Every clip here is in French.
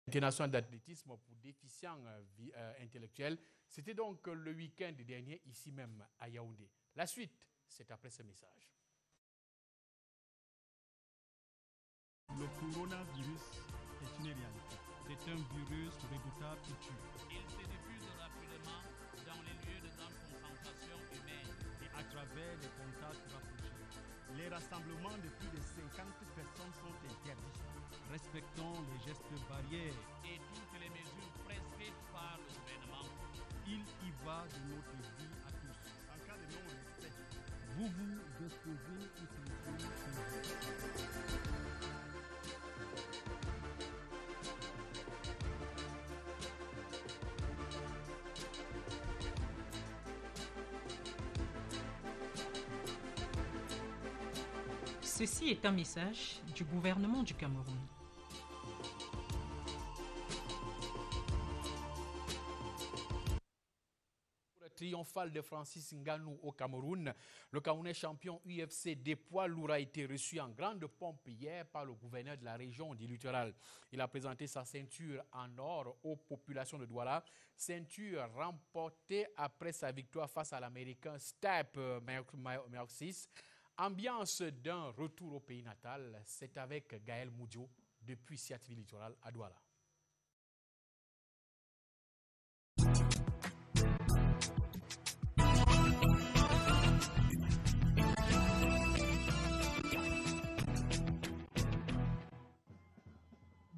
International d'athlétisme pour déficients intellectuels. C'était donc le week-end dernier ici même à Yaoundé. La suite, c'est après ce message. Le coronavirus est une réalité. C'est un virus redoutable qui tue. Il se diffuse rapidement dans les lieux de grande concentration humaine et à travers les contacts rapprochés. Les rassemblements de plus de 50 personnes sont interdits. Respectons les gestes barrières et toutes les mesures prescrites par le gouvernement. Il y va de notre vie à tous. En cas de non-respect, vous vous exposez aux sanctions. Ceci est un message du gouvernement du Cameroun. Triomphal de Francis Ngannou au Cameroun. Le Camerounais champion UFC des poids lourds a été reçu en grande pompe hier par le gouverneur de la région du littoral. Il a présenté sa ceinture en or aux populations de Douala. Ceinture remportée après sa victoire face à l'Américain Stipe Miocic. Ambiance d'un retour au pays natal, c'est avec Gaël Moudio depuis Seattle Littoral à Douala.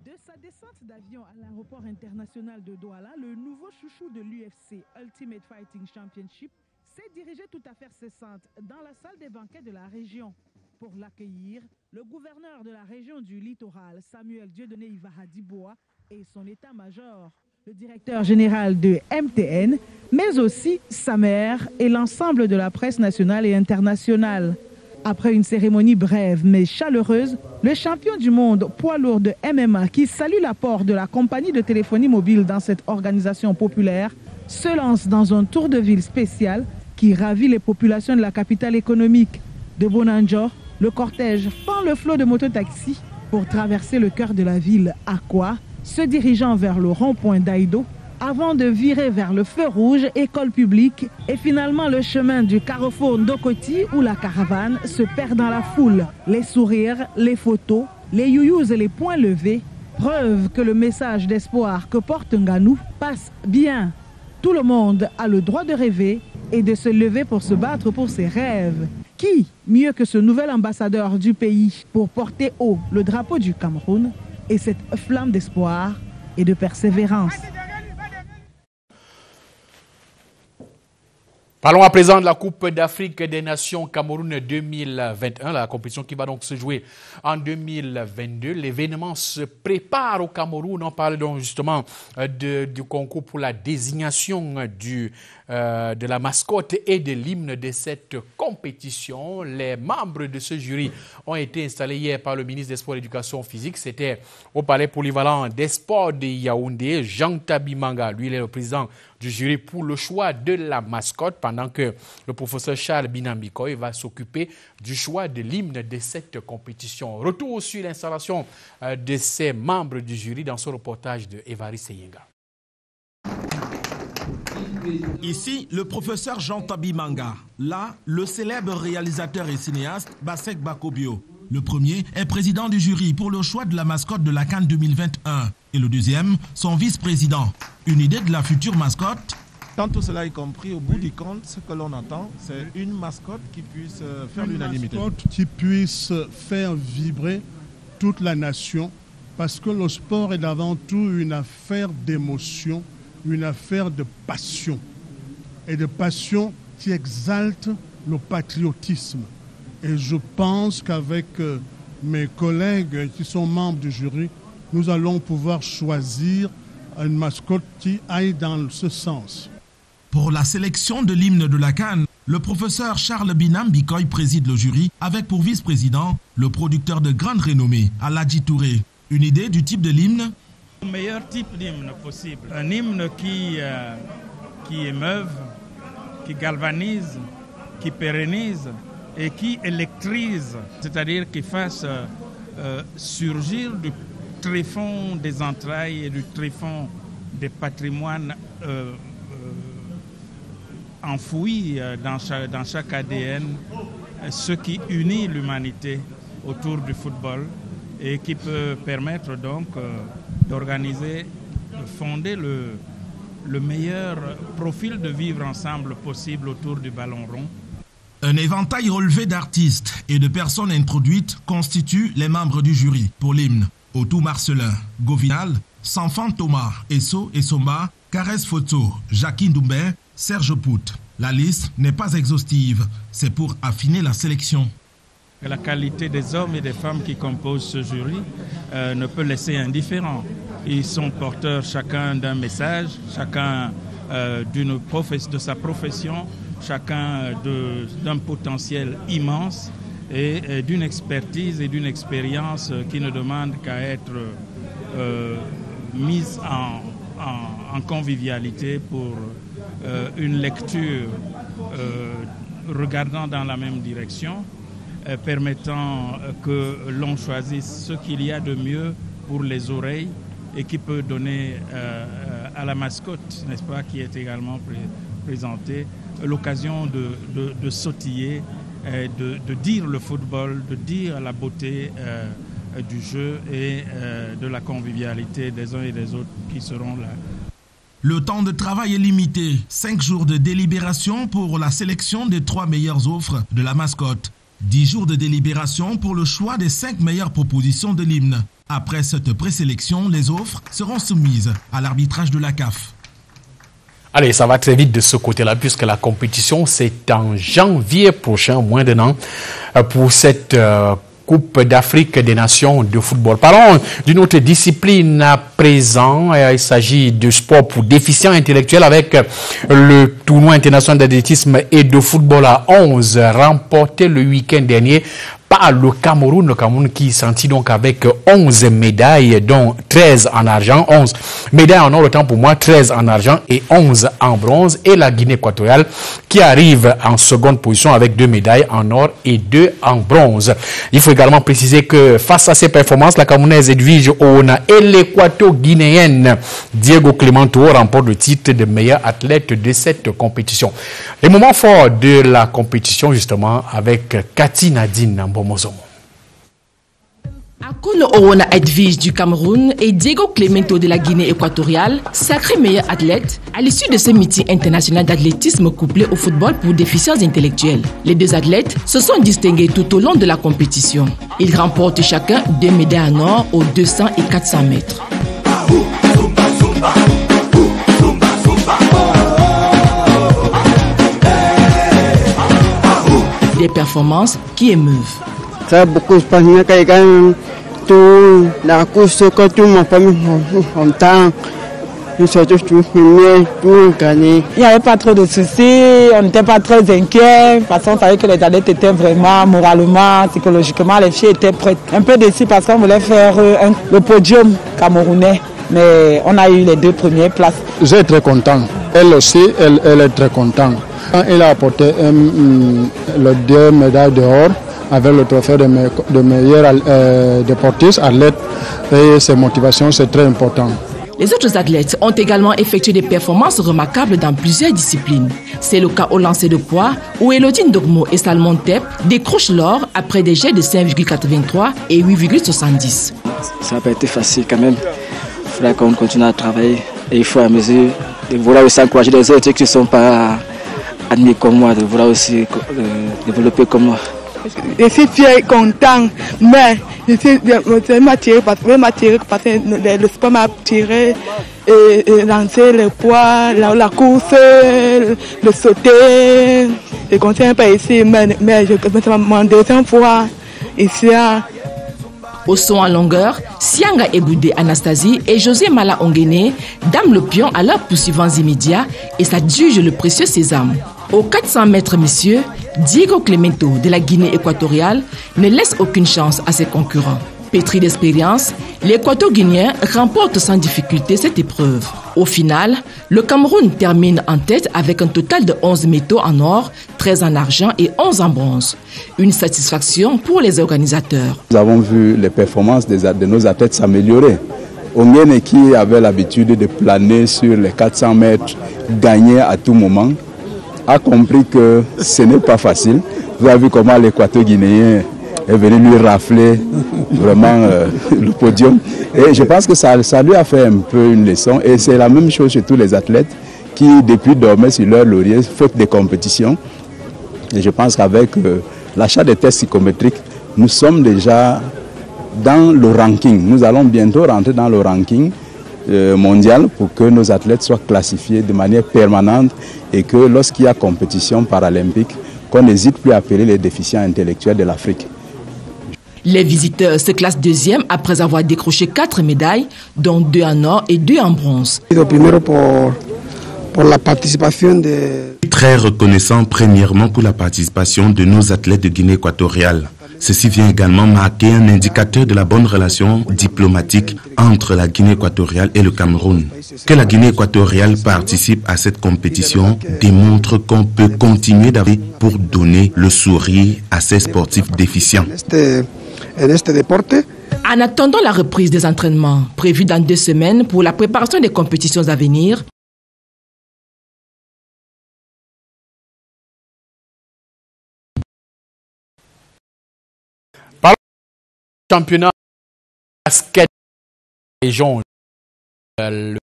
De sa descente d'avion à l'aéroport international de Douala, le nouveau chouchou de l'UFC, Ultimate Fighting Championship, s'est dirigé tout à faire cessante dans la salle des banquets de la région. Pour l'accueillir, le gouverneur de la région du littoral, Samuel Dieudonné Ivahadiboa, et son état-major, le directeur général de MTN, mais aussi sa mère et l'ensemble de la presse nationale et internationale. Après une cérémonie brève mais chaleureuse, le champion du monde poids lourd de MMA qui salue l'apport de la compagnie de téléphonie mobile dans cette organisation populaire se lance dans un tour de ville spécial qui ravit les populations de la capitale économique. De Bonanjo, le cortège fend le flot de mototaxis pour traverser le cœur de la ville, Akwa, se dirigeant vers le rond-point d'Aïdo, avant de virer vers le feu rouge, école publique, et finalement le chemin du carrefour Ndokoti où la caravane se perd dans la foule. Les sourires, les photos, les youyous et les poings levés, preuve que le message d'espoir que porte Ngannou passe bien. Tout le monde a le droit de rêver et de se lever pour se battre pour ses rêves. Qui, mieux que ce nouvel ambassadeur du pays pour porter haut le drapeau du Cameroun et cette flamme d'espoir et de persévérance. Parlons à présent de la Coupe d'Afrique des Nations Cameroun 2021, la compétition qui va donc se jouer en 2022. L'événement se prépare au Cameroun. On parle donc justement du concours pour la désignation de la mascotte et de l'hymne de cette compétition. Les membres de ce jury ont été installés hier par le ministre des Sports et de l'Éducation physique. C'était au palais polyvalent des sports de Yaoundé. Jean Tabimanga, lui, il est le président du jury pour le choix de la mascotte, pendant que le professeur Charles Binambikoy va s'occuper du choix de l'hymne de cette compétition. Retour sur l'installation de ces membres du jury dans ce reportage de Évariste Seyenga. Ici, le professeur Jean Tabimanga. Là, le célèbre réalisateur et cinéaste Basek Bakobio. Le premier est président du jury pour le choix de la mascotte de la CAN 2021. Et le deuxième, son vice-président. Une idée de la future mascotte? Quand tout cela est compris, au bout du compte, ce que l'on attend, c'est une mascotte qui puisse faire l'unanimité. Une mascotte qui puisse faire vibrer toute la nation, parce que le sport est avant tout une affaire d'émotion, une affaire de passion. Et de passion qui exalte le patriotisme. Et je pense qu'avec mes collègues qui sont membres du jury, nous allons pouvoir choisir une mascotte qui aille dans ce sens. Pour la sélection de l'hymne de la CAN, le professeur Charles Binambikoy préside le jury avec pour vice-président le producteur de grande renommée, Aladji Touré. Une idée du type de l'hymne? Le meilleur type d'hymne possible. Un hymne qui émeuve, qui galvanise, qui pérennise et qui électrise, c'est-à-dire qui fasse surgir tréfonds des entrailles et du tréfonds des patrimoines enfouis dans chaque ADN, ce qui unit l'humanité autour du football et qui peut permettre donc d'organiser, de fonder le meilleur profil de vivre ensemble possible autour du ballon rond. Un éventail relevé d'artistes et de personnes introduites constitue les membres du jury pour l'hymne. Otou Marcelin, Govinal, Sanfan Thomas, Esso Essomba, Caresse Photo, Jacqueline Doumbé, Serge Pout. La liste n'est pas exhaustive, c'est pour affiner la sélection. La qualité des hommes et des femmes qui composent ce jury ne peut laisser indifférent. Ils sont porteurs chacun d'un message, chacun de sa profession, chacun d'un potentiel immense et d'une expertise et d'une expérience qui ne demandent qu'à être mise en convivialité pour une lecture regardant dans la même direction, permettant que l'on choisisse ce qu'il y a de mieux pour les oreilles et qui peut donner à la mascotte, n'est-ce pas, qui est également présentée, l'occasion de sautiller, de dire le football, de dire la beauté du jeu et de la convivialité des uns et des autres qui seront là. Le temps de travail est limité. 5 jours de délibération pour la sélection des 3 meilleures offres de la mascotte. 10 jours de délibération pour le choix des 5 meilleures propositions de l'hymne. Après cette présélection, les offres seront soumises à l'arbitrage de la CAF. Allez, ça va très vite de ce côté-là, puisque la compétition, c'est en janvier prochain, moins d'un an, pour cette Coupe d'Afrique des Nations de football. Parlons d'une autre discipline à présent. Il s'agit de sport pour déficients intellectuels avec le tournoi international d'athlétisme et de football à 11 remporté le week-end dernier par le Cameroun qui sortit donc avec 11 médailles, dont 13 en argent, 11 médailles en or, autant pour moi, 13 en argent et 11 en bronze. Et la Guinée équatoriale qui arrive en seconde position avec 2 médailles en or et 2 en bronze. Il faut également préciser que face à ces performances, la Camerounaise Edwige Oona et l'équato-guinéenne Diego Clemente remportent le titre de meilleur athlète de cette compétition. Les moments forts de la compétition, justement, avec Cathy Nadine Nambomozomo. Akuno Oona Edwige du Cameroun et Diego Clemente de la Guinée équatoriale, sacrés meilleurs athlètes à l'issue de ce meeting international d'athlétisme couplé au football pour déficients intellectuels. Les 2 athlètes se sont distingués tout au long de la compétition. Ils remportent chacun 2 médailles en or aux 200 et 400 mètres. Des performances qui émeuvent. Ça a beaucoup de passion quand gagne tout la course que tout mon famille content. Nous sommes tous premiers, tout gagné. Il n'y avait pas trop de soucis, on n'était pas très inquiets parce qu'on savait que les athlètes étaient vraiment moralement, psychologiquement, les filles étaient prêtes. Un peu déçus parce qu'on voulait faire le podium camerounais, mais on a eu les 2 premières places. J'ai très content. Elle aussi, elle est très contente. Elle a apporté les 2 médailles d'or avec le trophée de meilleur sportif athlète et ses motivations, c'est très important. Les autres athlètes ont également effectué des performances remarquables dans plusieurs disciplines. C'est le cas au lancer de poids où Elodine Dogmo et Salmon Tep décrochent l'or après des jets de 5,83 et 8,70. Ça n'a pas été facile quand même. Il faudra qu'on continue à travailler et il faut à mesure de vouloir aussi encourager les autres qui ne sont pas admis comme moi, de vouloir aussi développer comme moi. Je suis fier et content, mais je m'a tiré parce que le sport m'a tiré et lancer le poids, la course, le sauter. Je continue pas ici, mais je vais mon 2e fois ici. Au saut en longueur, Sianga Eboudé Anastasie et José Mala Ongene dament le pion à leurs poursuivants immédiats et s'adjugent le précieux sésame. Aux 400 mètres, messieurs, Diego Clemente de la Guinée équatoriale ne laisse aucune chance à ses concurrents. Pétri d'expérience, l'Équato-Guinéen remporte sans difficulté cette épreuve. Au final, le Cameroun termine en tête avec un total de 11 métaux en or, 13 en argent et 11 en bronze. Une satisfaction pour les organisateurs. Nous avons vu les performances de nos athlètes s'améliorer. Ongene, qui avait l'habitude de planer sur les 400 mètres, gagner à tout moment, a compris que ce n'est pas facile. Vous avez vu comment l'Équato-Guinéen est venu lui rafler vraiment le podium. Et je pense que ça lui a fait un peu une leçon. Et c'est la même chose chez tous les athlètes qui, depuis, dormaient sur leur laurier, faute des compétitions. Et je pense qu'avec l'achat des tests psychométriques, nous sommes déjà dans le ranking. Nous allons bientôt rentrer dans le ranking mondial pour que nos athlètes soient classifiés de manière permanente et que lorsqu'il y a compétition paralympique, qu'on n'hésite plus à appeler les déficients intellectuels de l'Afrique. Les visiteurs se classent deuxième après avoir décroché 4 médailles, dont 2 en or et 2 en bronze. Pour la participation de... Très reconnaissant premièrement pour la participation de nos athlètes de Guinée équatoriale. Ceci vient également marquer un indicateur de la bonne relation diplomatique entre la Guinée équatoriale et le Cameroun. Que la Guinée équatoriale participe à cette compétition démontre qu'on peut continuer d'avoir pour donner le sourire à ces sportifs déficients. En attendant la reprise des entraînements prévus dans 2 semaines pour la préparation des compétitions à venir, championnat basket région, le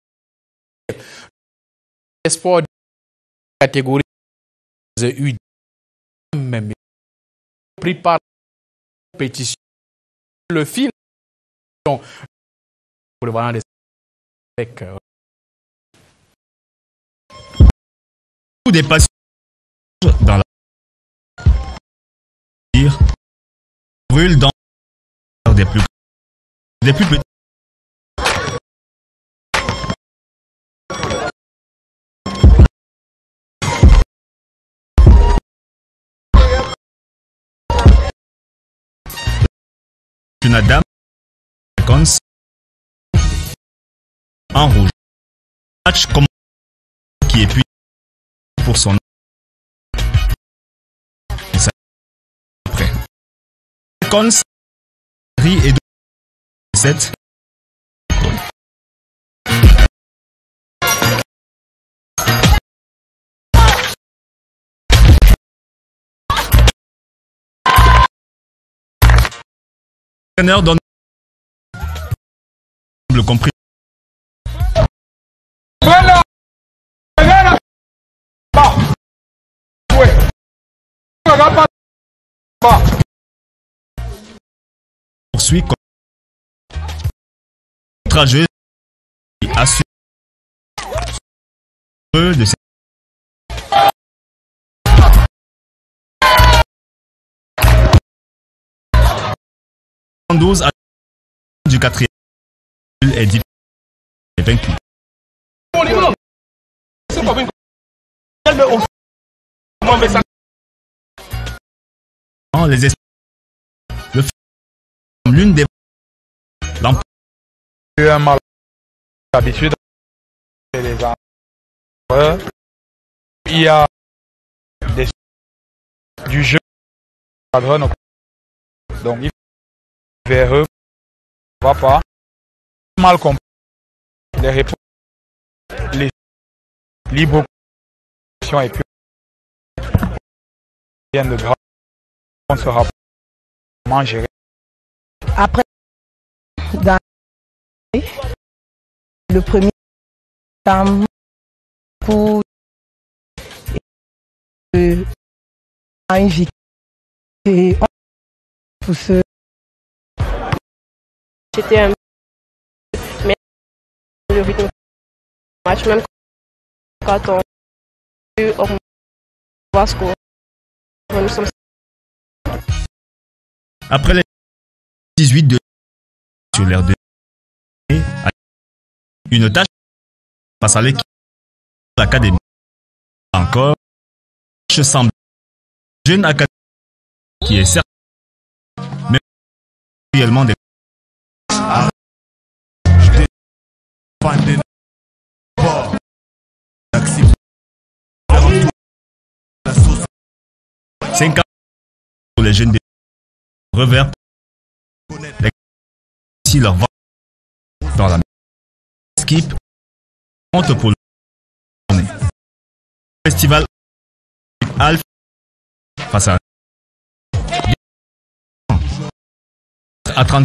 sport catégorie U même pris par la compétition le fil pour le voir avec des passions dans la brûle dans des plus petits. Une dame en rouge. Match comme qui est puis pour son après. Et 7. L'entraîneur donne le compris. Poursuit outrageuse et assure de cette 12 à du 4e est dit et vaincu. Les le fait comme l'une des mal d'habitude les il y a des du jeu donc il vers eux va pas mal compris les réponses les libres et puis rien de grave on sera manger après dans le premier temps pour inviter pour ce c'était un mais le rythme match même quand on Vasco nous sommes après les 18 de sur l'air de une tâche face à l'équipe de l'académie. Encore, je semble jeune académie qui est certes mais réellement des 50 pour les jeunes revers. Si leur voix dans la skip compte pour le festival Alpha face à 30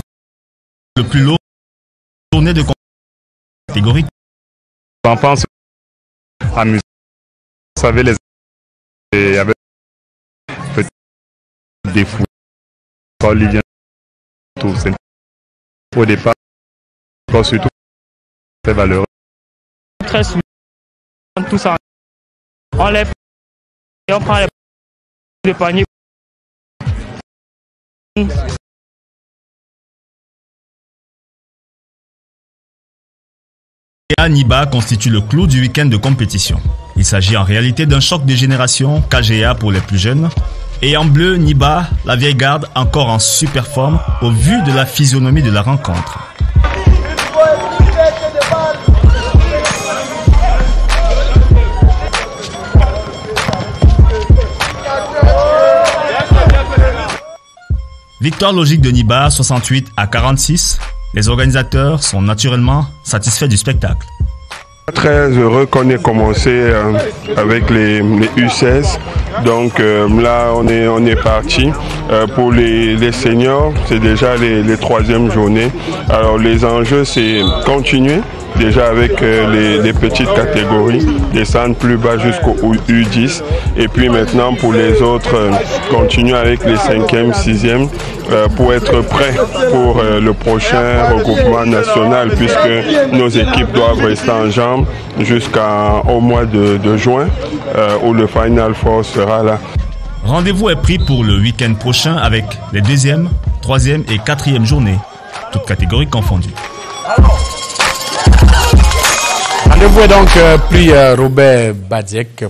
le plus lourd journée de catégorie. On pense amusant. Vous savez, il y avait des fous. Olivier, tout. Au départ, surtout, c'est valeureux. Très souvent, tout ça, on lève et on prend les paniers. Niba constitue le clou du week-end de compétition. Il s'agit en réalité d'un choc de génération KGA pour les plus jeunes. Et en bleu, Niba, la vieille garde, encore en super forme au vu de la physionomie de la rencontre. Victoire logique de Niba, 68-46. Les organisateurs sont naturellement satisfaits du spectacle. Très heureux qu'on ait commencé avec les U16. Donc là, on est parti. Pour les seniors, c'est déjà les troisièmes journées. Alors les enjeux, c'est continuer. Déjà avec les petites catégories, descendre plus bas jusqu'au U10. Et puis maintenant pour les autres, continuer avec les 5e, 6e pour être prêts pour le prochain regroupement national puisque nos équipes doivent rester en jambes jusqu'au mois de juin où le Final Four sera là. Rendez-vous est pris pour le week-end prochain avec les 2e, 3e et 4e journées, toutes catégories confondues. Rendez-vous est donc pris Robert Badiek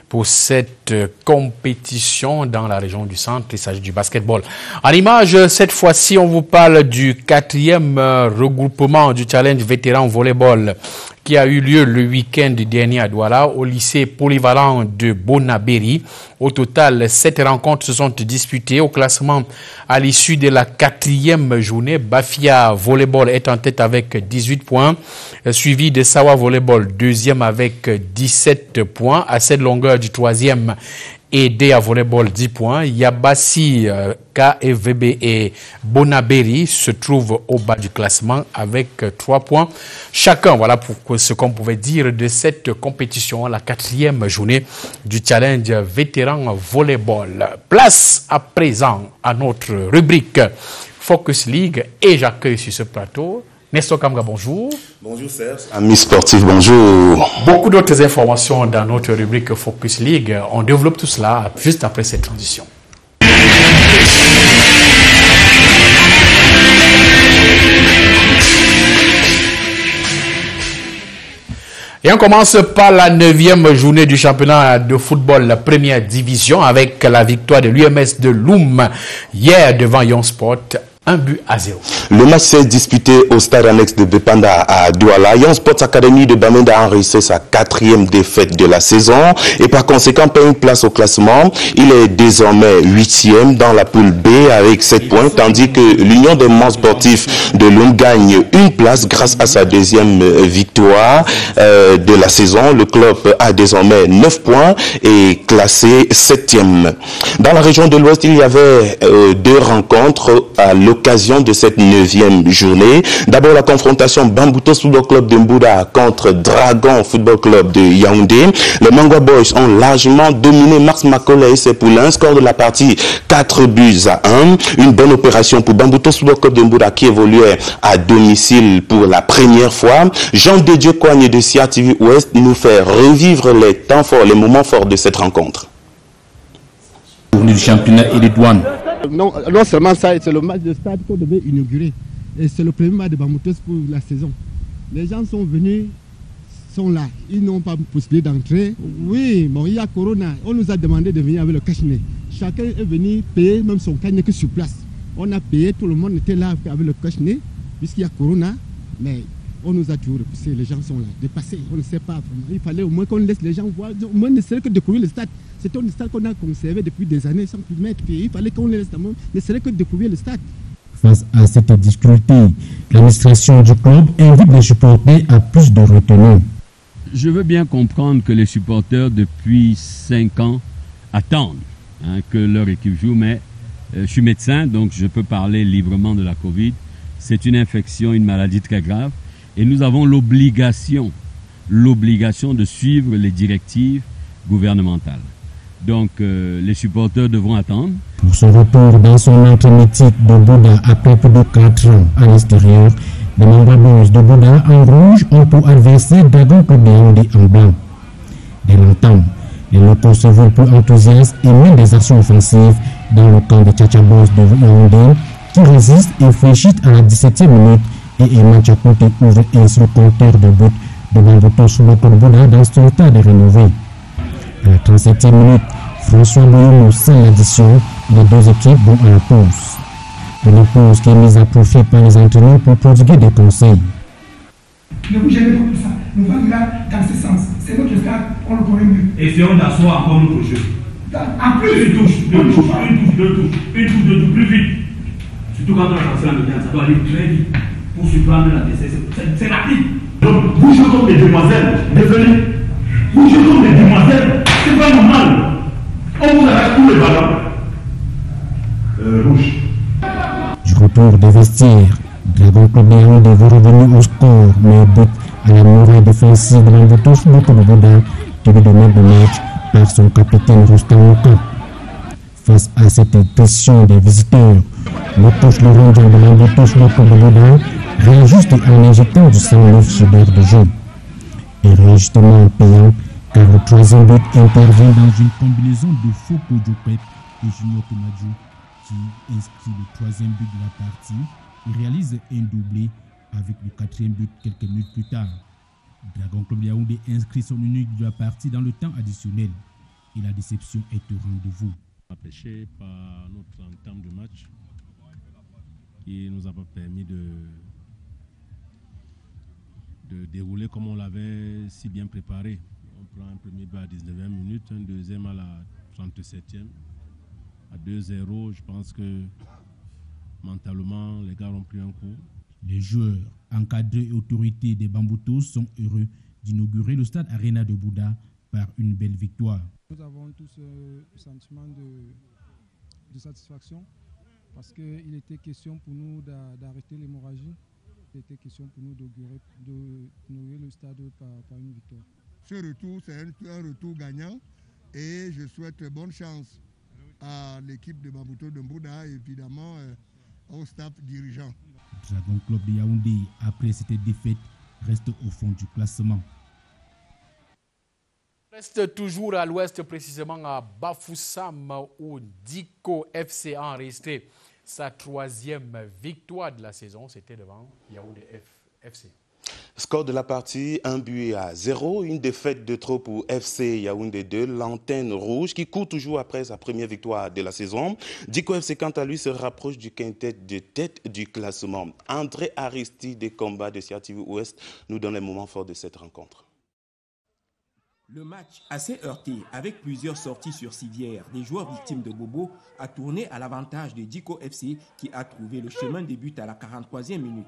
pour cette compétition dans la région du centre. Il s'agit du basketball. En image, cette fois-ci, on vous parle du 4e regroupement du challenge vétéran volleyball qui a eu lieu le week-end dernier à Douala au lycée polyvalent de Bonabéry. Au total, 7 rencontres se sont disputées au classement à l'issue de la 4e journée. Bafia Volleyball est en tête avec 18 points, suivi de Sawa Volleyball 2e avec 17 points. À cette longueur du 3e et DA Volleyball 10 points. Yabassi, KFVB et Bonabéry se trouvent au bas du classement avec 3 points chacun. Voilà pour ce qu'on pouvait dire de cette compétition, la 4e journée du challenge vétéran volleyball. Place à présent à notre rubrique Focus League et j'accueille sur ce plateau Nestor Kamga, bonjour. Bonjour Serge. Amis sportifs, bonjour. Beaucoup d'autres informations dans notre rubrique Focus League. On développe tout cela juste après cette transition. Et on commence par la 9e journée du championnat de football, la première division, avec la victoire de l'UMS de Loum hier devant Young Sport. 1-0. Le match s'est disputé au stade annexe de Bepanda à Douala. Young Sports Academy de Bamenda a enregistré sa 4e défaite de la saison et par conséquent perd une place au classement. Il est désormais 8e dans la poule B avec 7 points, tandis que l'Union des membres sportifs de Loum gagne une place grâce à sa 2e victoire de la saison. Le club a désormais 9 points et classé 7e. Dans la région de l'Ouest, il y avait 2 rencontres à l'occasion de cette 9e journée. D'abord la confrontation Bambutos Football Club de Mbouda contre Dragon Football Club de Yaoundé. Les Mangwa Boys ont largement dominé Max Makola et ses poulains. Score de la partie 4-1. Une bonne opération pour Bambutos Football Club de Mbouda qui évoluait à domicile pour la première fois. Jean de Dieu Coigne de Sia TV Ouest nous fait revivre les temps forts, les moments forts de cette rencontre. Du championnat Elite One. Non seulement ça, c'est le match de stade qu'on devait inaugurer. Et c'est le premier match de Bambutos pour la saison. Les gens sont venus, sont là. Ils n'ont pas possibilité d'entrer. Oui, bon, il y a Corona. On nous a demandé de venir avec le cache-nez. Chacun est venu payer même son cache-nez que sur place. On a payé, tout le monde était là avec le cache-nez, puisqu'il y a Corona. Mais on nous a toujours repoussé. Les gens sont là, dépassés. On ne sait pas. Il fallait au moins qu'on laisse les gens voir. Au moins, ne serait que découvrir le stade. C'est un stade qu'on a conservé depuis des années sans plus mettre. Il fallait qu'on le laisse d'abord, ne serait que découvrir le stade. Face à cette difficulté, l'administration du club invite les supporters à plus de retenue. Je veux bien comprendre que les supporters, depuis 5 ans, attendent que leur équipe joue, mais je suis médecin, donc je peux parler librement de la Covid. C'est une infection, une maladie très grave, et nous avons l'obligation de suivre les directives gouvernementales. Donc les supporters devront attendre. Pour son retour dans son entre mythique de Bouddha après plus de 4 ans à l'extérieur, les membres de Bouddha en rouge ont pour adversaire Dragon Club de Yaoundé en blanc. Dès l'entame, les locaux se veulent plus enthousiastes et mènent des actions offensives dans le camp de Tchatchabos de Yaoundé qui résiste et fléchit à la 17e minute et Eman Tchakoute ouvre ainsi le compteur de but de Bambuto sous le Bouddha dans ce stade rénové. À la 37e minute, François Boyomo scelle l'addition et les deux équipes vont à la pause. Une pause qui est mise à profit par les entraîneurs pour prodiguer des conseils. Ne vous gênez pas pour ça. Nous allons là dans ce sens. C'est notre stade, on le connaît mieux. Essayons d'asseoir encore notre jeu. En plus, une touche, deux touches, plus vite. Surtout quand on a lancé la médiane, ça doit aller très vite pour surprendre la décès. C'est rapide. Donc, bougez comme des demoiselles. Désolé. Bougez comme des demoiselles. C'est pas normal. On vous arrête tous les ballons. Rouge. Du retour des vestiaires, Dragon Club de Yaoundé va revenir au score, mais but à la muraille défensive de Bambuto sous le Bouddha, tenu de mettre de match par son capitaine Rustam Ouka. Face à cette pression des visiteurs, le coach Laurent John de Bambuto sous le Bouddha réajuste en injectant du sang neuf sur l'air de jeu. Et réajustement payant, car le troisième but intervient dans une combinaison de faux Kodjopet et Junior Komadjou qui inscrit le troisième but de la partie et réalise un doublé avec le quatrième but quelques minutes plus tard. Dragon Club Yaoundé inscrit son unique de la partie dans le temps additionnel et la déception est au rendez-vous. Empêché par notre entame de match qui ne nous a pas permis de dérouler comme on l'avait si bien préparé. On prend un premier but à 19e minute, un deuxième à la 37e. À 2-0, je pense que mentalement, les gars ont pris un coup. Les joueurs, encadrés et autorités des Bambutos sont heureux d'inaugurer le stade Arena de Bouddha par une belle victoire. Nous avons tous un sentiment de satisfaction parce qu'il était question pour nous d'arrêter l'hémorragie. Il était question pour nous d'inaugurer le stade par une victoire. Ce retour, c'est un retour gagnant et je souhaite bonne chance à l'équipe de Bambuto de Bouddha et évidemment au staff dirigeant. Dragon Club de Yaoundé, après cette défaite, reste au fond du classement. Reste toujours à l'ouest, précisément à Bafoussam, où Diko FC a enregistré sa 3e victoire de la saison. C'était devant Yaoundé FC. Score de la partie, 1-0, une défaite de trop pour FC Yaoundé 2, l'antenne rouge qui court toujours après sa première victoire de la saison. Diko FC quant à lui se rapproche du quintet de tête du classement. André Aristide des combats de CRTV Ouest nous donne les moments forts de cette rencontre. Le match assez heurté avec plusieurs sorties sur civière des joueurs victimes de Bobo a tourné à l'avantage de Diko FC qui a trouvé le chemin des buts à la 43e minute.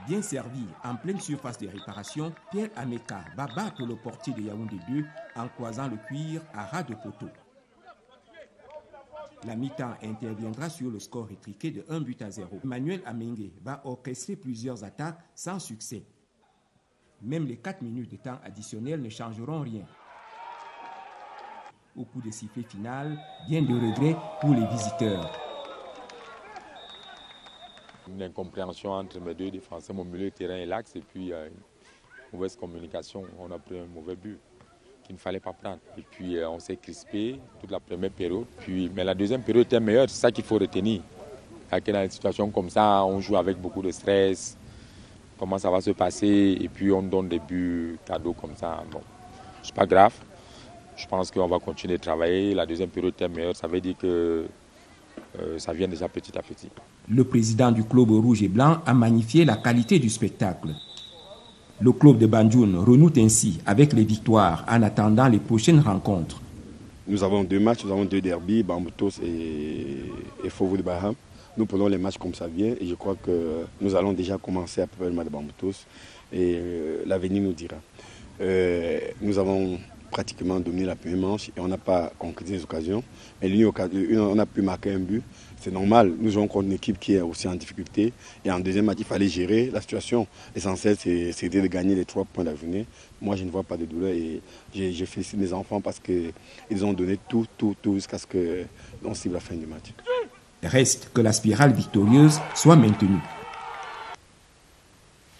Bien servi, en pleine surface de réparation, Pierre Ameka va battre le portier de Yaoundé 2 en croisant le cuir à ras de poteau. La mi-temps interviendra sur le score étriqué de 1-0. Emmanuel Amengue va orchestrer plusieurs attaques sans succès. Même les 4 minutes de temps additionnel ne changeront rien. Au coup de sifflet final, bien de regrets pour les visiteurs. Une incompréhension entre mes deux défenseurs, mon milieu de terrain et l'axe, et puis une mauvaise communication. On a pris un mauvais but qu'il ne fallait pas prendre. Et puis on s'est crispé toute la première période. Mais la deuxième période était meilleure, c'est ça qu'il faut retenir. Dans une situation comme ça, on joue avec beaucoup de stress. Comment ça va se passer, et puis on donne des buts cadeaux comme ça. Bon, c'est pas grave. Je pense qu'on va continuer de travailler. La deuxième période était meilleure, ça veut dire que ça vient déjà petit à petit. Le président du club rouge et blanc a magnifié la qualité du spectacle. Le club de Banjul renoue ainsi avec les victoires en attendant les prochaines rencontres. Nous avons 2 matchs, nous avons 2 derbys, Bamboutos et Fauveau de Baham. Nous prenons les matchs comme ça vient et je crois que nous allons déjà commencer à préparer le match de Bamboutos et l'avenir nous dira. Nous avons pratiquement dominé la première manche et on n'a pas concrétisé les occasions. Mais on a pu marquer un but. C'est normal, nous jouons contre une équipe qui est aussi en difficulté. Et en deuxième match, il fallait gérer la situation. L'essentiel, c'était de gagner les 3 points d'avenir. Moi, je ne vois pas de douleur et je félicite mes enfants parce qu'ils ont donné tout jusqu'à ce qu'on cible la fin du match. Reste que la spirale victorieuse soit maintenue.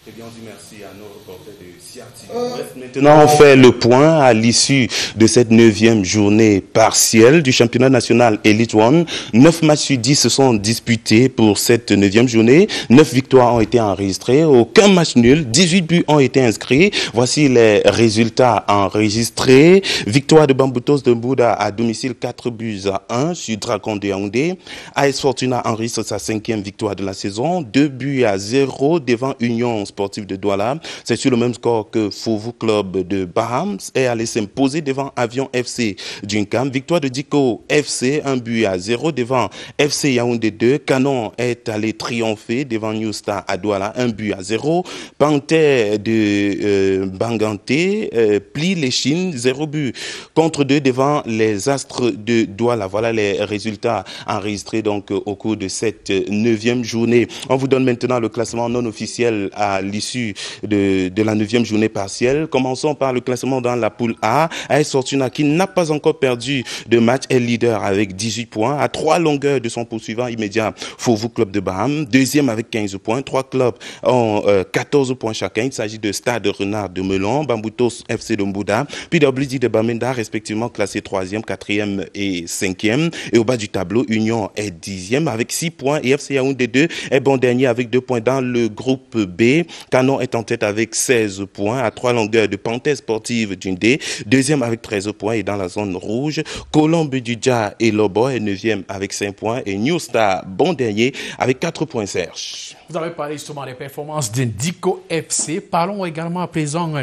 Eh bien, on dit merci à nos reporters de CRTV. Maintenant, on fait le point à l'issue de cette 9e journée partielle du championnat national Elite One. 9 matchs sur 10 se sont disputés pour cette 9e journée. 9 victoires ont été enregistrées, aucun match nul, 18 buts ont été inscrits. Voici les résultats enregistrés. Victoire de Bamboutos de Mbouda à domicile 4 buts à 1 sur Dragon de Yaoundé. AS Fortuna enregistre sa 5e victoire de la saison, 2 buts à 0 devant Union sportif de Douala. C'est sur le même score que Fauveau Club de Baham est allé s'imposer devant Avion FC d'Uncam. Victoire de Diko FC, 1 but à 0 devant FC Yaoundé 2. Canon est allé triompher devant New Star à Douala, 1 but à 0. Panther de Banganté plie les Chines, 0 but contre 2 devant les Astres de Douala. Voilà les résultats enregistrés donc au cours de cette 9e journée. On vous donne maintenant le classement non officiel à l'issue de la 9e journée partielle. Commençons par le classement dans la poule A. AS Fortuna, qui n'a pas encore perdu de match, est leader avec 18 points, à 3 longueurs de son poursuivant immédiat, Fauveau Club de Baham. Deuxième avec 15 points. 3 clubs ont 14 points chacun. Il s'agit de Stade Renard de Melon, Bamboutos FC de Mbouda, puis WD de Bamenda, respectivement classés 3e, 4e et 5e. Et au bas du tableau, Union est 10e avec 6 points et FC Yaoundé 2 est bon dernier avec 2 points dans le groupe B. Canon est en tête avec 16 points à 3 longueurs de Panther Sportive d'Undé, deuxième avec 13 points et dans la zone rouge. Colombe du Dja et Lobo est 9e avec 5 points et New Star, bon dernier, avec 4 points. Serge. Vous avez parlé justement des performances d'Indico FC. Parlons également à présent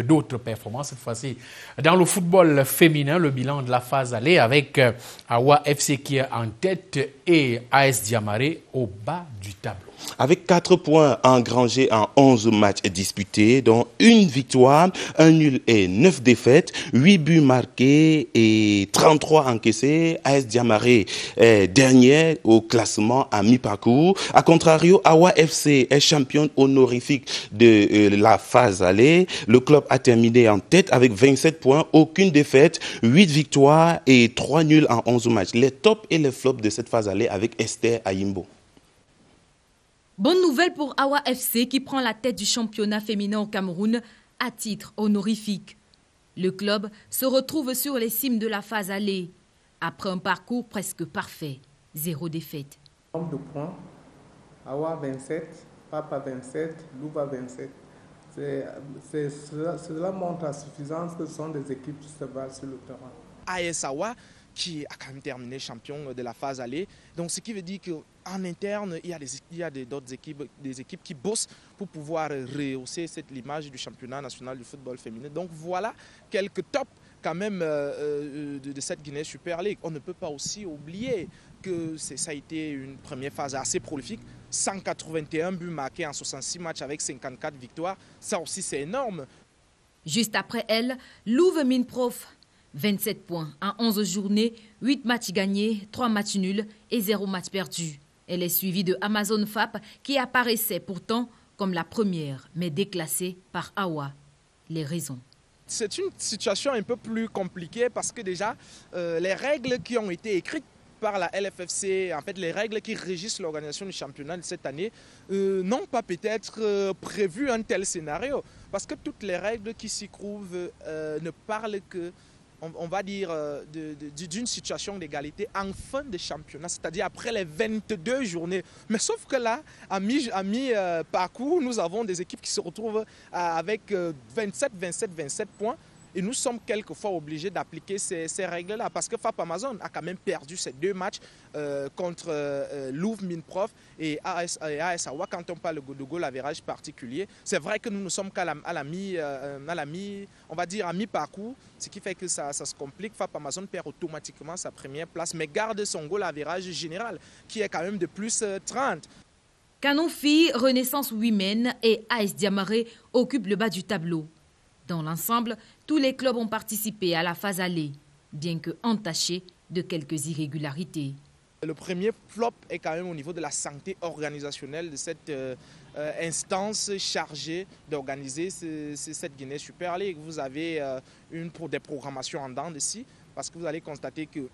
d'autres performances, cette fois-ci dans le football féminin, le bilan de la phase aller avec Awa FC qui est en tête et AS Diamaré au bas du tableau. Avec 4 points engrangés en 11 matchs disputés, dont une victoire, un nul et 9 défaites, 8 buts marqués et 33 encaissés. AS Diamaré est dernier au classement à mi-parcours. A contrario, Awa FC est championne honorifique de la phase aller. Le club a terminé en tête avec 27 points, aucune défaite, 8 victoires et 3 nuls en 11 matchs. Les tops et les flops de cette phase aller avec Esther Ayimbo. Bonne nouvelle pour Awa FC qui prend la tête du championnat féminin au Cameroun à titre honorifique. Le club se retrouve sur les cimes de la phase aller après un parcours presque parfait. 0 défaite. Nombre de points, Awa 27, Papa 27, Louva 27. Cela montre la suffisance que ce sont des équipes qui se battent sur le terrain. AS Awa qui a quand même terminé champion de la phase aller. Donc ce qui veut dire qu'en interne, il y a d'autres équipes, des équipes qui bossent pour pouvoir rehausser l'image du championnat national du football féminin. Donc voilà quelques tops quand même de cette Guinée Super League. On ne peut pas aussi oublier que ça a été une première phase assez prolifique. 181 buts marqués en 66 matchs avec 54 victoires. Ça aussi c'est énorme. Juste après elle, Louve Mine Prof. 27 points en 11 journées, 8 matchs gagnés, 3 matchs nuls et 0 match perdu. Elle est suivie de Amazon FAP qui apparaissait pourtant comme la première, mais déclassée par Awa. Les raisons. C'est une situation un peu plus compliquée parce que déjà, les règles qui ont été écrites par la LFFC, en fait les règles qui régissent l'organisation du championnat de cette année, n'ont pas peut-être prévu un tel scénario. Parce que toutes les règles qui s'y trouvent ne parlent que, on va dire, d'une situation d'égalité en fin de championnat, c'est-à-dire après les 22 journées. Mais sauf que là, à mi-parcours, nous avons des équipes qui se retrouvent avec 27 points. Et nous sommes quelquefois obligés d'appliquer ces règles-là parce que FAP Amazon a quand même perdu ces 2 matchs contre Louvre Minprof et AS Awa. Quand on parle de goal average particulier, c'est vrai que nous ne sommes qu'à la mi-parcours, ce qui fait que ça se complique. FAP Amazon perd automatiquement sa première place, mais garde son goal average général qui est quand même de plus 30. Canon Filles, Renaissance Women et AS Diamaré occupent le bas du tableau. Dans l'ensemble, tous les clubs ont participé à la phase aller, bien que entachés de quelques irrégularités. Le premier flop est quand même au niveau de la santé organisationnelle de cette instance chargée d'organiser cette Guinée Super League. Vous avez des programmations en dents d'ici, parce que vous allez constater que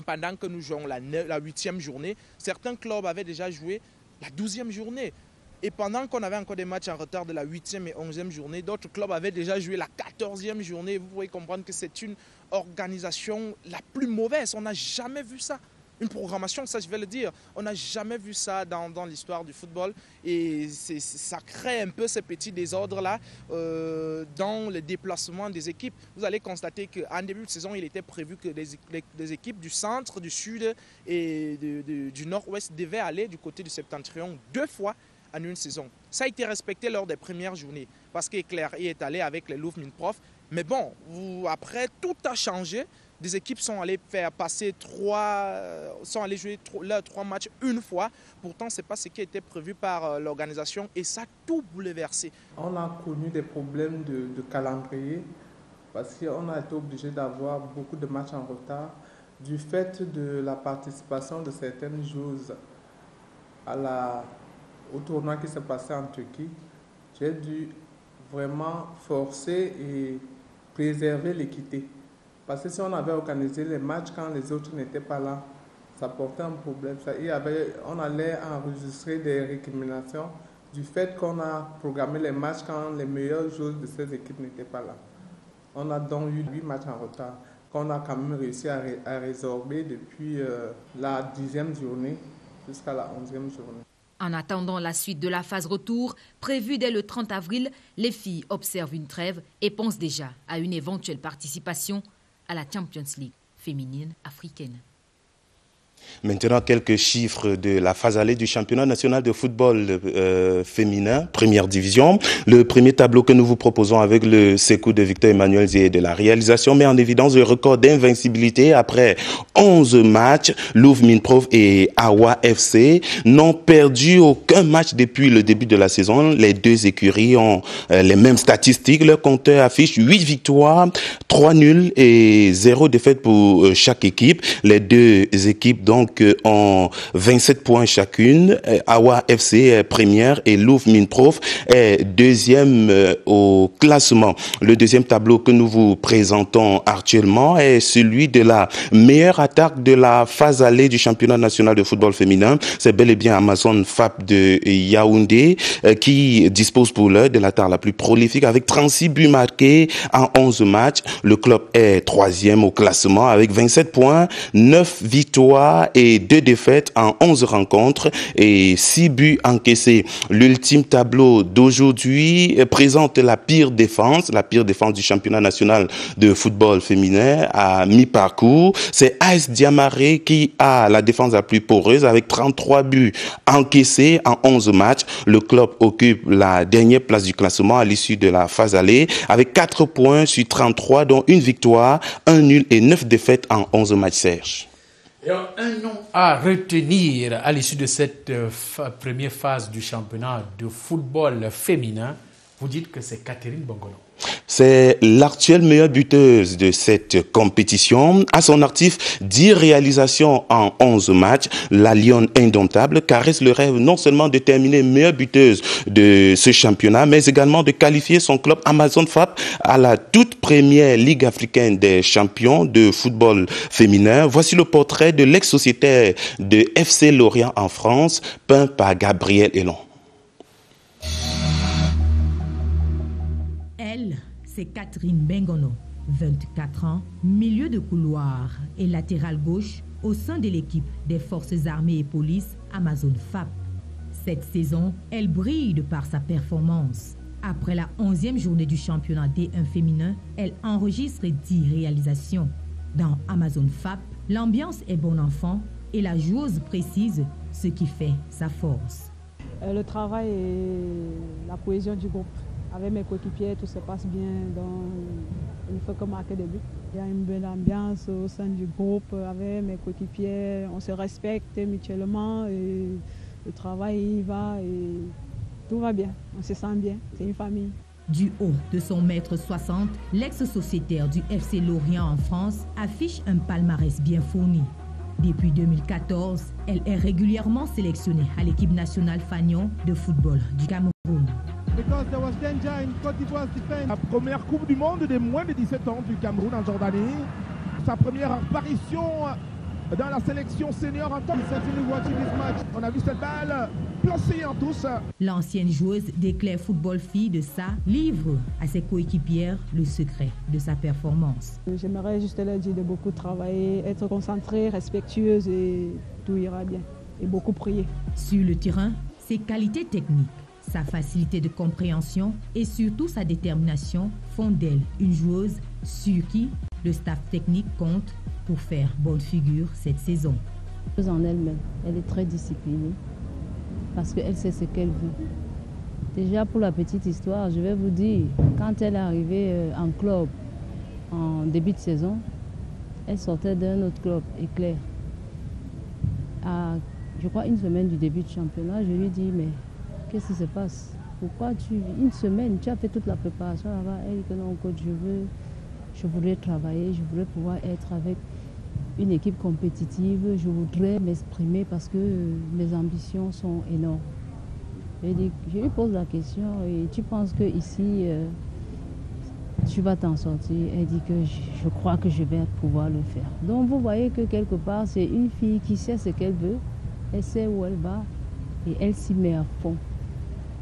pendant que nous jouons la 8e journée, certains clubs avaient déjà joué la 12e journée. Et pendant qu'on avait encore des matchs en retard de la 8e et 11e journée, d'autres clubs avaient déjà joué la 14e journée. Vous pouvez comprendre que c'est une organisation la plus mauvaise. On n'a jamais vu ça. Une programmation, ça je vais le dire, on n'a jamais vu ça dans l'histoire du football. Et ça crée un peu ces petits désordres-là dans le déplacement des équipes. Vous allez constater qu'en début de saison, il était prévu que les équipes du centre, du sud et du nord-ouest devaient aller du côté du Septentrion 2 fois en une saison. Ça a été respecté lors des premières journées parce qu'Éclair est allé avec les Louvre Minprof. Mais bon, après, tout a changé. Des équipes sont allées jouer leurs 3 matchs une fois. Pourtant, ce n'est pas ce qui était prévu par l'organisation et ça a tout bouleversé. On a connu des problèmes de calendrier parce qu'on a été obligé d'avoir beaucoup de matchs en retard du fait de la participation de certaines joueuses au tournoi qui s'est passé en Turquie. J'ai dû vraiment forcer et préserver l'équité. Parce que si on avait organisé les matchs quand les autres n'étaient pas là, ça portait un problème. On allait enregistrer des récriminations du fait qu'on a programmé les matchs quand les meilleures joueuses de ces équipes n'étaient pas là. On a donc eu 8 matchs en retard qu'on a quand même réussi à résorber depuis la 10e journée jusqu'à la 11e journée. En attendant la suite de la phase retour, prévue dès le 30 avril, les filles observent une trêve et pensent déjà à une éventuelle participation à la Champions League féminine africaine. Maintenant, quelques chiffres de la phase allée du championnat national de football féminin, première division. Le premier tableau que nous vous proposons avec le Sékou de Victor Emmanuel Zé de la réalisation met en évidence le record d'invincibilité après 11 matchs. Louvre Minprof et Awa FC n'ont perdu aucun match depuis le début de la saison. Les 2 écuries ont les mêmes statistiques. Leur compteur affiche 8 victoires, 3 nuls et 0 défaite pour chaque équipe. Les 2 équipes donc ont 27 points chacune. Awa FC est première et Louvre Minprof est 2e au classement. Le deuxième tableau que nous vous présentons actuellement est celui de la meilleure attaque de la phase allée du championnat national de football féminin. C'est bel et bien Amazon FAP de Yaoundé qui dispose pour l'heure de l'attaque la plus prolifique avec 36 buts marqués en 11 matchs. Le club est 3e au classement avec 27 points, 9 victoires et 2 défaites en 11 rencontres et 6 buts encaissés. L'ultime tableau d'aujourd'hui présente la pire défense du championnat national de football féminin à mi-parcours. C'est AS Diamaré qui a la défense la plus poreuse avec 33 buts encaissés en 11 matchs. Le club occupe la dernière place du classement à l'issue de la phase allée avec 4 points sur 33 dont une victoire, 1 nul et 9 défaites en 11 matchs. Serge. Et un nom à retenir à l'issue de cette première phase du championnat de football féminin, vous dites que c'est Catherine Bongono. C'est l'actuelle meilleure buteuse de cette compétition. À son actif, 10 réalisations en 11 matchs. La Lionne indomptable caresse le rêve non seulement de terminer meilleure buteuse de ce championnat, mais également de qualifier son club Amazon FAP à la toute première Ligue africaine des champions de football féminin. Voici le portrait de l'ex-sociétaire de FC Lorient en France, peint par Gabriel Elon. C'est Catherine Bengono, 24 ans, milieu de couloir et latéral gauche au sein de l'équipe des forces armées et police Amazon FAP. Cette saison, elle brille de par sa performance. Après la 11e journée du championnat D1 féminin, elle enregistre 10 réalisations. Dans Amazon FAP, l'ambiance est bon enfant et la joueuse précise ce qui fait sa force. Le travail et la cohésion du groupe. Avec mes coéquipiers, tout se passe bien, donc il ne faut que marquer des buts. Il y a une belle ambiance au sein du groupe avec mes coéquipiers, on se respecte mutuellement et le travail y va et tout va bien, on se sent bien, c'est une famille. Du haut de son mètre 60, l'ex-sociétaire du FC Lorient en France affiche un palmarès bien fourni. Depuis 2014, elle est régulièrement sélectionnée à l'équipe nationale fanion de football du Cameroun. La première Coupe du Monde des moins de 17 ans du Cameroun en Jordanie. Sa première apparition dans la sélection senior en tant que on a vu cette balle placée en tous. L'ancienne joueuse d'Éclair Football Fille de SA livre à ses coéquipières le secret de sa performance. J'aimerais juste leur dire de beaucoup travailler, être concentrée, respectueuse et tout ira bien. Et beaucoup prier. Sur le terrain, ses qualités techniques, sa facilité de compréhension et surtout sa détermination font d'elle une joueuse sur qui le staff technique compte pour faire bonne figure cette saison. En elle-même, elle est très disciplinée parce qu'elle sait ce qu'elle veut. Déjà pour la petite histoire, je vais vous dire, quand elle est arrivée en club en début de saison, elle sortait d'un autre club, Éclair. À, je crois, une semaine du début du championnat, je lui dis, mais qu'est-ce qui se passe? Pourquoi une semaine, tu as fait toute la préparation là-bas? Elle dit que non, coach, je voudrais travailler, je voudrais pouvoir être avec une équipe compétitive, je voudrais m'exprimer parce que mes ambitions sont énormes. Je lui pose la question, et tu penses que ici tu vas t'en sortir? Elle dit que je crois que je vais pouvoir le faire. Donc vous voyez que quelque part, c'est une fille qui sait ce qu'elle veut, elle sait où elle va et elle s'y met à fond.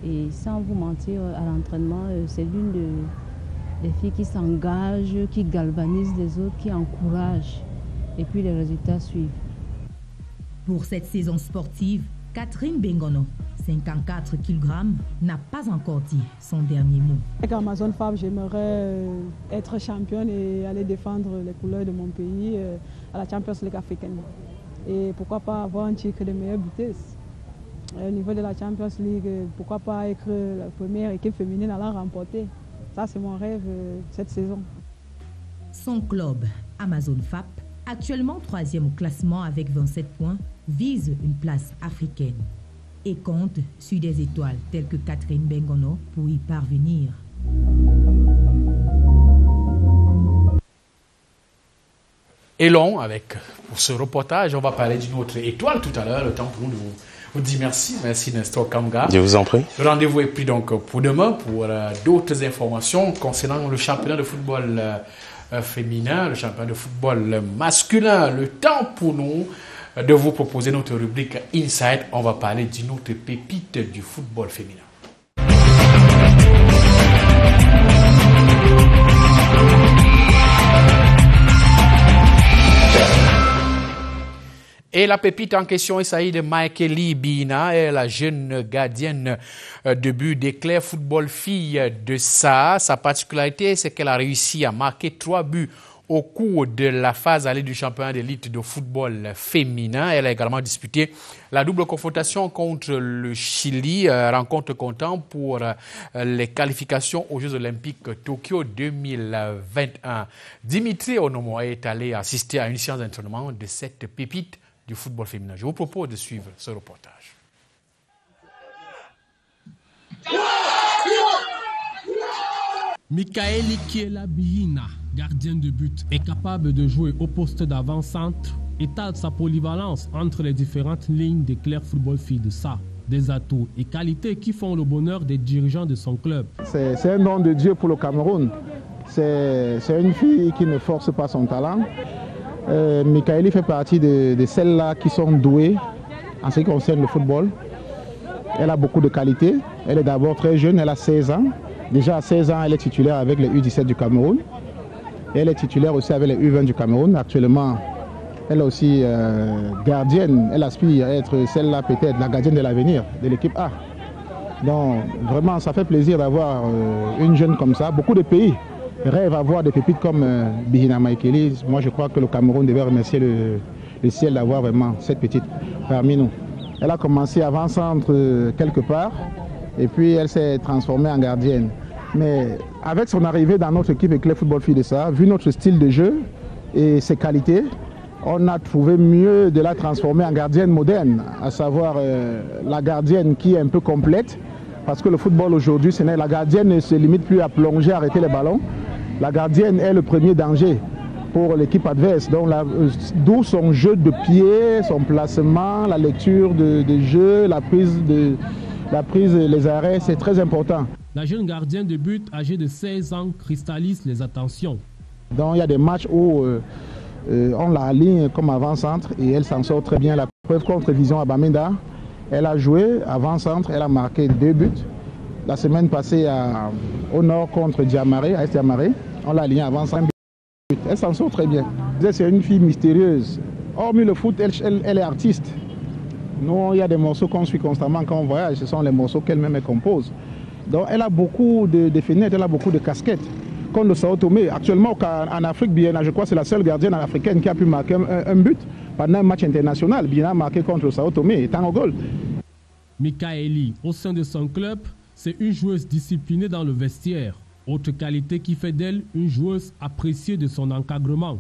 Et sans vous mentir, à l'entraînement, c'est l'une des filles qui s'engage, qui galvanise les autres, qui encourage. Et puis les résultats suivent. Pour cette saison sportive, Catherine Bengono, 54 kg, n'a pas encore dit son dernier mot. Avec Amazon FAP, j'aimerais être championne et aller défendre les couleurs de mon pays à la Champions League africaine. Et pourquoi pas avoir un titre de meilleure buteuse. Au niveau de la Champions League, pourquoi pas être la première équipe féminine à la remporter. Ça, c'est mon rêve cette saison. Son club, Amazon FAP, actuellement 3e au classement avec 27 points, vise une place africaine et compte sur des étoiles telles que Catherine Bengono pour y parvenir. Et long, pour ce reportage, on va parler d'une autre étoile tout à l'heure. Le temps pour nous de vous dire merci. Merci Nestor Kamga. Je vous en prie. Le rendez-vous est pris donc pour demain pour d'autres informations concernant le championnat de football féminin, le championnat de football masculin. Le temps pour nous de vous proposer notre rubrique Inside. On va parler d'une autre pépite du football féminin. Et la pépite en question, il s'agit de Maekeli Bina, elle est la jeune gardienne de but d'Éclair Football Fille de SA. Sa particularité, c'est qu'elle a réussi à marquer 3 buts au cours de la phase allée du championnat d'élite de football féminin. Elle a également disputé la double confrontation contre le Chili, rencontre comptant pour les qualifications aux Jeux Olympiques Tokyo 2021. Dimitri Onomo est allé assister à une séance d'entraînement de cette pépite du football féminin. Je vous propose de suivre ce reportage. Mikaeli Kiela-Bihina, gardien de but, est capable de jouer au poste d'avant-centre, étale sa polyvalence entre les différentes lignes d'Éclair Football Fille de SA. Des atouts et qualités qui font le bonheur des dirigeants de son club. C'est un don de Dieu pour le Cameroun. C'est une fille qui ne force pas son talent. Mikaeli fait partie de celles-là qui sont douées en ce qui concerne le football. Elle a beaucoup de qualités. Elle est d'abord très jeune, elle a 16 ans. Déjà à 16 ans, elle est titulaire avec les U17 du Cameroun. Et elle est titulaire aussi avec les U20 du Cameroun. Actuellement, elle est aussi gardienne. Elle aspire à être celle-là peut-être, la gardienne de l'avenir de l'équipe A. Donc vraiment, ça fait plaisir d'avoir une jeune comme ça. Beaucoup de pays rêvent d'avoir des pépites comme Bihina Maïkeli. Moi, je crois que le Cameroun devait remercier le ciel d'avoir vraiment cette petite parmi nous. Elle a commencé avant-centre quelque part et puis elle s'est transformée en gardienne. Mais avec son arrivée dans notre équipe Éclair Football Filles de ça, vu notre style de jeu et ses qualités, on a trouvé mieux de la transformer en gardienne moderne, à savoir la gardienne qui est un peu complète, parce que le football aujourd'hui, la gardienne ne se limite plus à plonger, arrêter les ballons. La gardienne est le premier danger pour l'équipe adverse. Donc d'où son jeu de pied, son placement, la lecture de jeu, la prise, les arrêts, c'est très important. La jeune gardienne de but âgée de 16 ans cristallise les attentions. Donc il y a des matchs où on la aligne comme avant-centre et elle s'en sort très bien. La preuve contre Vision à Bamenda, elle a joué avant-centre, elle a marqué 2 buts. La semaine passée au nord contre Diamaré, à Diamaré, on l'a alignée avant-centre. Elle s'en sort très bien. C'est une fille mystérieuse. Hormis le foot, elle est artiste. Nous, il y a des morceaux qu'on suit constamment quand on voyage. Ce sont les morceaux qu'elle-même compose. Donc elle a beaucoup de fenêtres, elle a beaucoup de casquettes. Comme le Sao Tomé, actuellement en Afrique, Biena, je crois que c'est la seule gardienne africaine qui a pu marquer un but pendant un match international. Biena a marqué contre le Sao Tomé, étant au goal. Mikaeli, au sein de son club, c'est une joueuse disciplinée dans le vestiaire. Autre qualité qui fait d'elle une joueuse appréciée de son encadrement.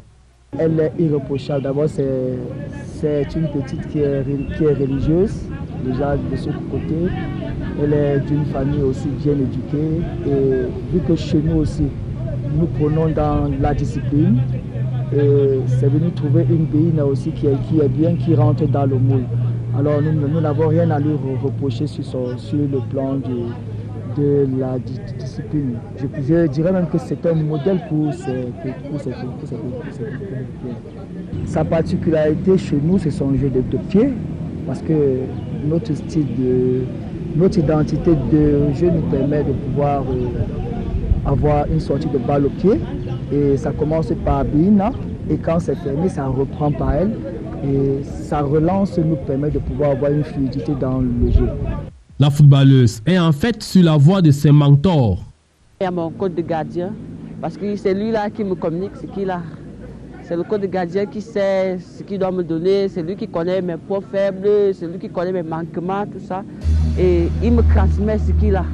Elle est irréprochable. D'abord, c'est une petite qui est religieuse, déjà de ce côté. Elle est d'une famille aussi bien éduquée. Et vu que chez nous aussi, nous prenons dans la discipline, c'est venu trouver une béine aussi qui est bien, qui rentre dans le moule. Alors nous n'avons rien à lui reprocher sur le plan de la discipline. Je dirais même que c'est un modèle pour ses Sa particularité chez nous, c'est son jeu de pied, parce que notre identité de jeu nous permet de pouvoir avoir une sortie de balle au pied. Et ça commence par Bina, et quand c'est fermé, ça reprend par elle. Et sa relance nous permet de pouvoir avoir une fluidité dans le jeu. La footballeuse est en fait sur la voie de ses mentors. Il y a mon coach de gardien, parce que c'est lui-là qui me communique ce qu'il a. C'est le coach de gardien qui sait ce qu'il doit me donner, c'est lui qui connaît mes points faibles, c'est lui qui connaît mes manquements, tout ça. Et il me transmet ce qu'il a,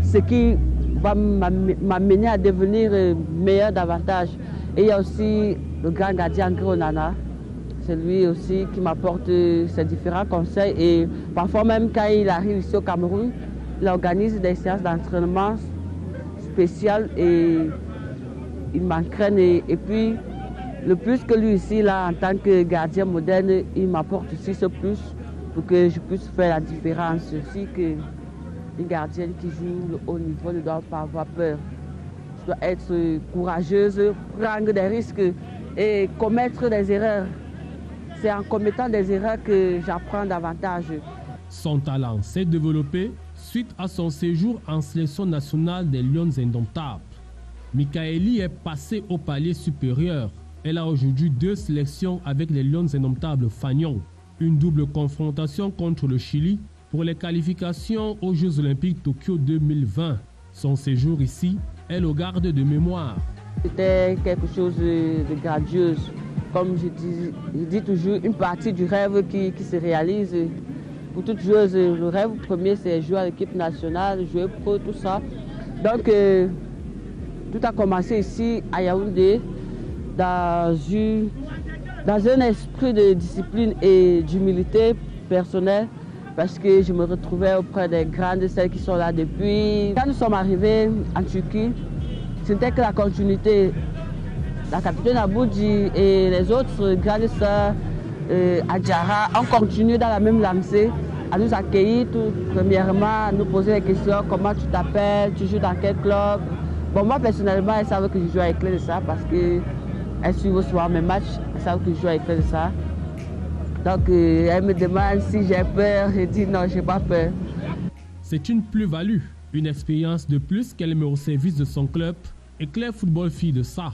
ce qui va m'amener à devenir meilleur davantage. Et il y a aussi le grand gardien André Onana. C'est lui aussi qui m'apporte ses différents conseils et parfois même quand il arrive ici au Cameroun, il organise des séances d'entraînement spéciales et il m'entraîne et puis le plus que lui ici là en tant que gardien moderne, il m'apporte aussi ce plus pour que je puisse faire la différence aussi qu'une gardienne qui joue le haut niveau ne doit pas avoir peur. Je dois être courageuse, prendre des risques et commettre des erreurs. C'est en commettant des erreurs que j'apprends davantage. Son talent s'est développé suite à son séjour en sélection nationale des Lions Indomptables. Mikaeli est passée au palier supérieur. Elle a aujourd'hui 2 sélections avec les Lions Indomptables Fagnon. Une double confrontation contre le Chili pour les qualifications aux Jeux Olympiques Tokyo 2020. Son séjour ici est le garde de mémoire. C'était quelque chose de grandiose. Comme je dis toujours, une partie du rêve qui se réalise. Pour toute joueuse, le rêve premier, c'est jouer à l'équipe nationale, jouer pro, tout ça. Donc, tout a commencé ici à Yaoundé, dans un esprit de discipline et d'humilité personnelle, parce que je me retrouvais auprès des grandes, celles qui sont là depuis. Quand nous sommes arrivés en Turquie, ce n'était que la continuité. La capitaine Aboudji et les autres grandes sœurs, Adjara, ont continué dans la même lancée à nous accueillir premièrement, à nous poser des questions, comment tu t'appelles, tu joues dans quel club. Bon, moi personnellement, elles savent que je joue avec Éclair de ça parce qu'elles suivent souvent mes matchs, elles savent que je joue avec Éclair de ça. Donc elles me demandent si j'ai peur, je dis non, je n'ai pas peur. C'est une plus-value, une expérience de plus qu'elle met au service de son club, Éclair Football Filles de ça.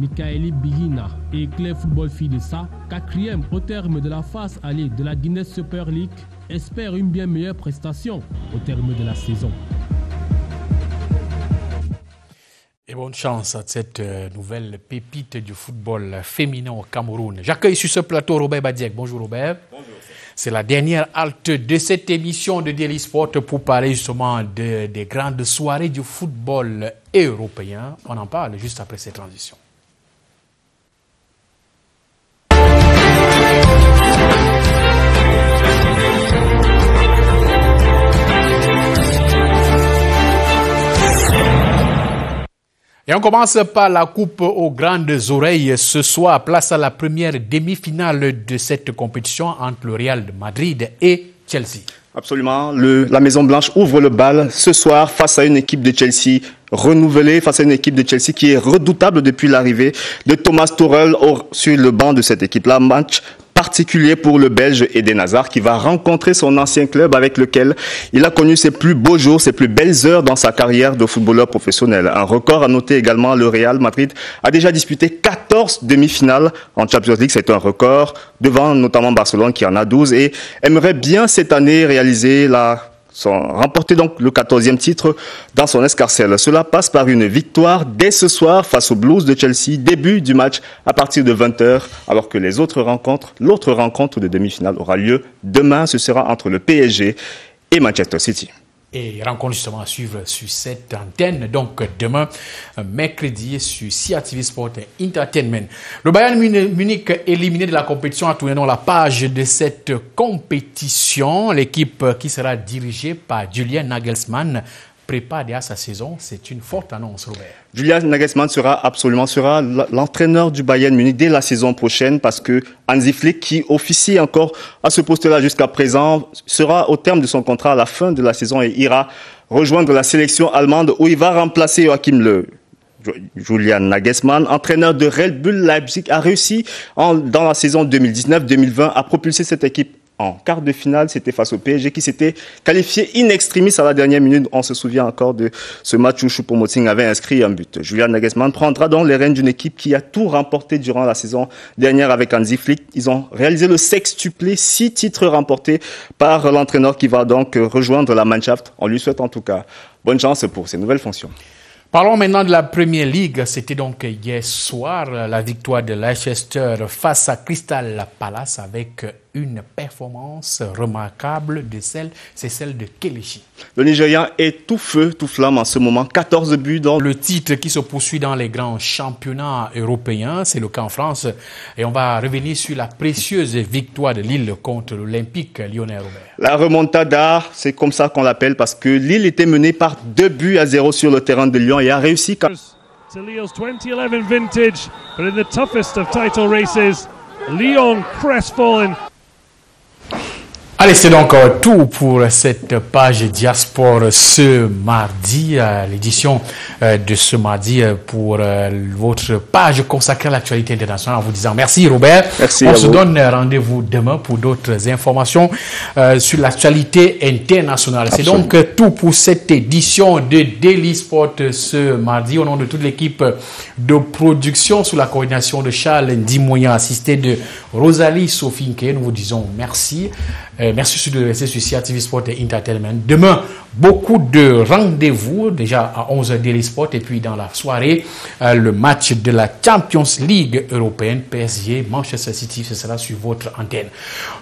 Michaeli Bihina et Claire Football Fidessa, 4e au terme de la phase allée de la Guinness Super League, espèrent une bien meilleure prestation au terme de la saison. Et bonne chance à cette nouvelle pépite du football féminin au Cameroun. J'accueille sur ce plateau Robert Badiek. Bonjour Robert. Bonjour. C'est la dernière halte de cette émission de Daily Sport pour parler justement des grandes soirées du football européen. On en parle juste après cette transition. Et on commence par la coupe aux grandes oreilles. Ce soir, place à la première demi-finale de cette compétition entre le Real de Madrid et Chelsea. Absolument. La Maison Blanche ouvre le bal ce soir face à une équipe de Chelsea renouvelée, face à une équipe de Chelsea qui est redoutable depuis l'arrivée de Thomas Tuchel sur le banc de cette équipe-là. Match particulier pour le Belge Eden Hazard qui va rencontrer son ancien club avec lequel il a connu ses plus beaux jours, ses plus belles heures dans sa carrière de footballeur professionnel. Un record à noter également, le Real Madrid a déjà disputé 14 demi-finales en Champions League. C'est un record devant notamment Barcelone qui en a 12 et aimerait bien cette année réaliser remporter donc le 14e titre dans son escarcelle. Cela passe par une victoire dès ce soir face aux Blues de Chelsea. Début du match à partir de 20h, alors que l'autre rencontre de demi-finale aura lieu demain. Ce sera entre le PSG et Manchester City. Et rencontre justement à suivre sur cette antenne, donc demain, mercredi, sur CRTV Sport Entertainment. Le Bayern Munich éliminé de la compétition a tourné dans la page de cette compétition. L'équipe qui sera dirigée par Julian Nagelsmann prépare déjà sa saison. C'est une forte annonce, Robert. Julian Nagelsmann sera l'entraîneur du Bayern Munich dès la saison prochaine parce que Hansi Flick, qui officie encore à ce poste-là jusqu'à présent, sera au terme de son contrat à la fin de la saison et ira rejoindre la sélection allemande où il va remplacer Joachim Löw. Julian Nagelsmann, entraîneur de Red Bull Leipzig, a réussi dans la saison 2019-2020 à propulser cette équipe en quart de finale. C'était face au PSG qui s'était qualifié in extremis à la dernière minute. On se souvient encore de ce match où Choupo-Moting avait inscrit un but. Julian Nagelsmann prendra donc les rênes d'une équipe qui a tout remporté durant la saison dernière avec Hansi Flick. Ils ont réalisé le sextuplé, 6 titres remportés par l'entraîneur qui va donc rejoindre la Mannschaft. On lui souhaite en tout cas bonne chance pour ses nouvelles fonctions. Parlons maintenant de la Premier League. C'était donc hier soir la victoire de Leicester face à Crystal Palace avec une performance remarquable c'est celle de Kelechi. Le Nigérian est tout feu, tout flamme en ce moment. 14 buts dans le titre qui se poursuit dans les grands championnats européens. C'est le cas en France. Et on va revenir sur la précieuse victoire de Lille contre l'Olympique Lyonnais, Robert. La remontada, c'est comme ça qu'on l'appelle parce que Lille était menée par 2-0 sur le terrain de Lyon et a réussi. To Lyon's 2011 vintage, but in the toughest of title races, Lyon crestfallen. Allez, c'est donc tout pour cette page Diaspora ce mardi, l'édition de ce mardi pour votre page consacrée à l'actualité internationale en vous disant merci Robert. Merci On se donne rendez-vous demain pour d'autres informations sur l'actualité internationale. Absolument. C'est donc tout pour cette édition de Daily Sport ce mardi. Au nom de toute l'équipe de production sous la coordination de Charles Ndimoyan, assisté de Rosalie Sofinke, nous vous disons merci. Merci de rester sur CRTV Sport et Entertainment. Demain, beaucoup de rendez-vous, déjà à 11h Daily Sport, et puis dans la soirée, le match de la Champions League européenne, PSG, Manchester City, ce sera sur votre antenne.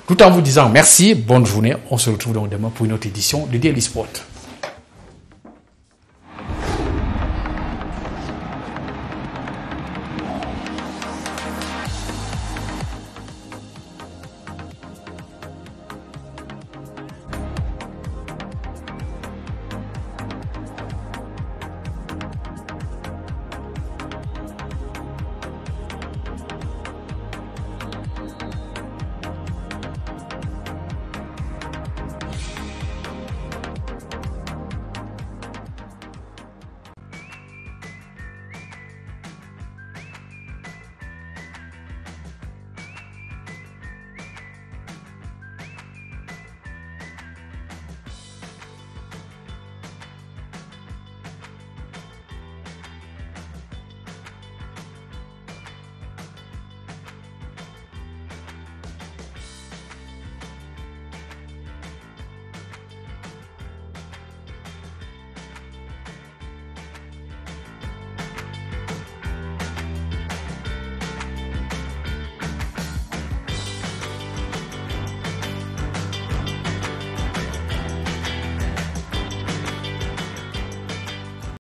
Tout en vous disant merci, bonne journée. On se retrouve donc demain pour une autre édition de Daily Sport.